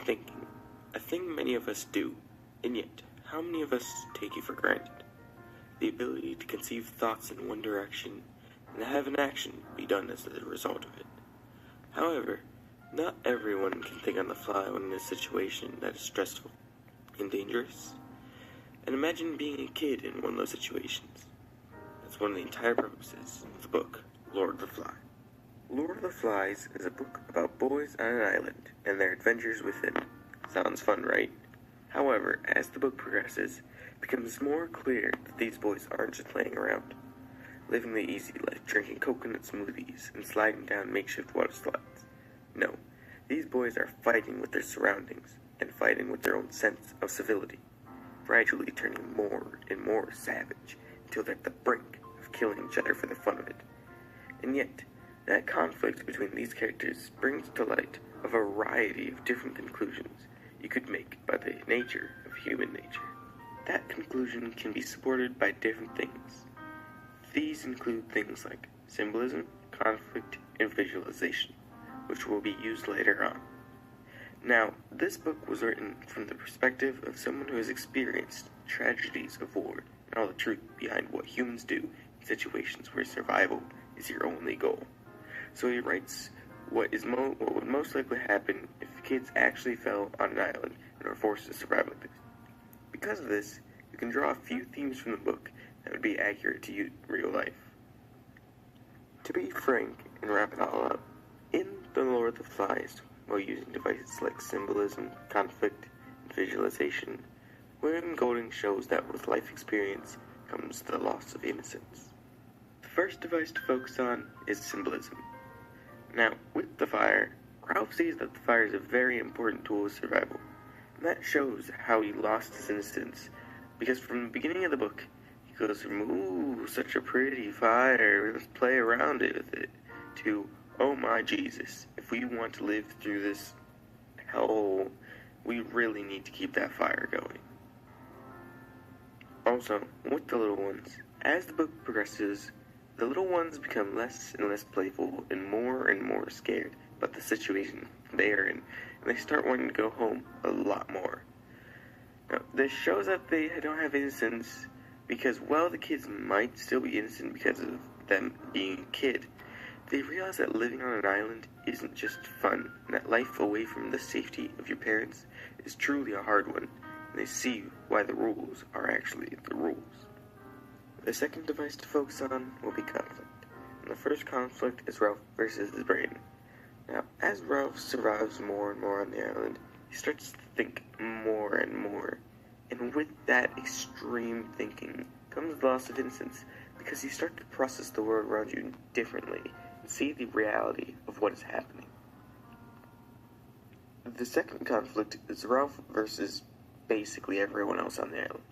thinking, a thing many of us do, and yet, how many of us take it for granted? The ability to conceive thoughts in one direction and have an action be done as a result of it. However, not everyone can think on the fly when in a situation that is stressful and dangerous. And imagine being a kid in one of those situations. That's one of the entire purposes of the book, Lord of the Flies. Lord of the Flies is a book about boys on an island and their adventures within. Sounds fun, right? However, as the book progresses, it becomes more clear that these boys aren't just playing around, living the easy life, drinking coconut smoothies and sliding down makeshift water slides. No, these boys are fighting with their surroundings and fighting with their own sense of civility, gradually turning more and more savage until they're at the brink of killing each other for the fun of it. And yet, that conflict between these characters brings to light a variety of different conclusions you could make about the nature of human nature. That conclusion can be supported by different things. These include things like symbolism, conflict, and visualization, which will be used later on. Now, this book was written from the perspective of someone who has experienced tragedies of war and all the truth behind what humans do in situations where survival is your only goal. So he writes what would most likely happen if kids actually fell on an island and were forced to survive like this. Because of this, you can draw a few themes from the book that would be accurate to real life. To be frank and wrap it all up, in The Lord of the Flies, while using devices like symbolism, conflict, and visualization, William Golding shows that with life experience comes the loss of innocence. The first device to focus on is symbolism. Now, with the fire, Ralph sees that the fire is a very important tool of survival, and that shows how he lost his innocence, because from the beginning of the book, he goes from, ooh, such a pretty fire, let's play around with it, to, oh my Jesus, if we want to live through this hell, we really need to keep that fire going. Also, with the little ones, as the book progresses, the little ones become less and less playful and more scared about the situation they are in, and they start wanting to go home a lot more. Now, this shows that they don't have innocence because while the kids might still be innocent because of them being a kid, they realize that living on an island isn't just fun, and that life away from the safety of your parents is truly a hard one, and they see why the rules are actually the rules. The second device to focus on will be conflict, and the first conflict is Ralph versus his brain. Now, as Ralph survives more and more on the island, he starts to think more and more, and with that extreme thinking comes the loss of innocence, because you start to process the world around you differently and see the reality of what is happening. The second conflict is Ralph versus basically everyone else on the island.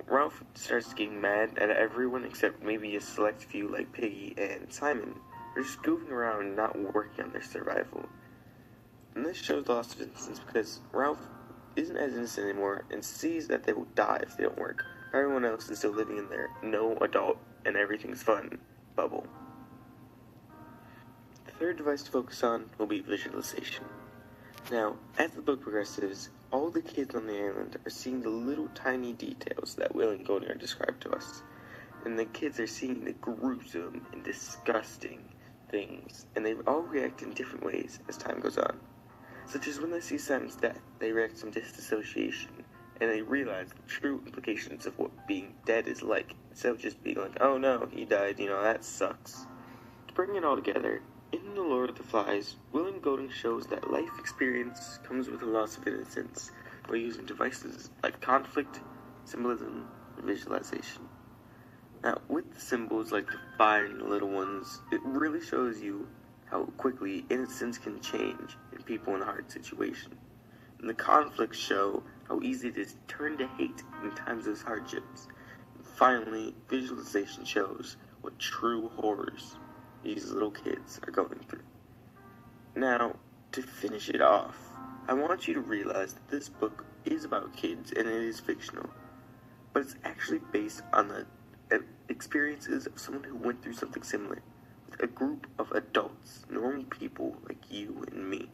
Ralph starts getting mad at everyone except maybe a select few like Piggy and Simon, who are just goofing around and not working on their survival. And this shows the loss of innocence because Ralph isn't as innocent anymore and sees that they will die if they don't work. Everyone else is still living in their no adult and everything's fun bubble. The third device to focus on will be visualization. Now, as the book progresses, all the kids on the island are seeing the little tiny details that Will and Golding are described to us. And the kids are seeing the gruesome and disgusting things, and they all react in different ways as time goes on. Such as when they see Simon's death, they react from disassociation, and they realize the true implications of what being dead is like, instead of just being like, oh no, he died, that sucks. To bring it all together, in The Lord of the Flies, William Golding shows that life experience comes with a loss of innocence by using devices like conflict, symbolism, and visualization. Now, with the symbols like the fire and the little ones, it really shows you how quickly innocence can change in people in a hard situation. And the conflicts show how easy it is to turn to hate in times of hardships. And finally, visualization shows what true horrors these little kids are going through. Now, to finish it off, I want you to realize that this book is about kids and it is fictional, but it's actually based on the experiences of someone who went through something similar, with a group of adults, normal people like you and me.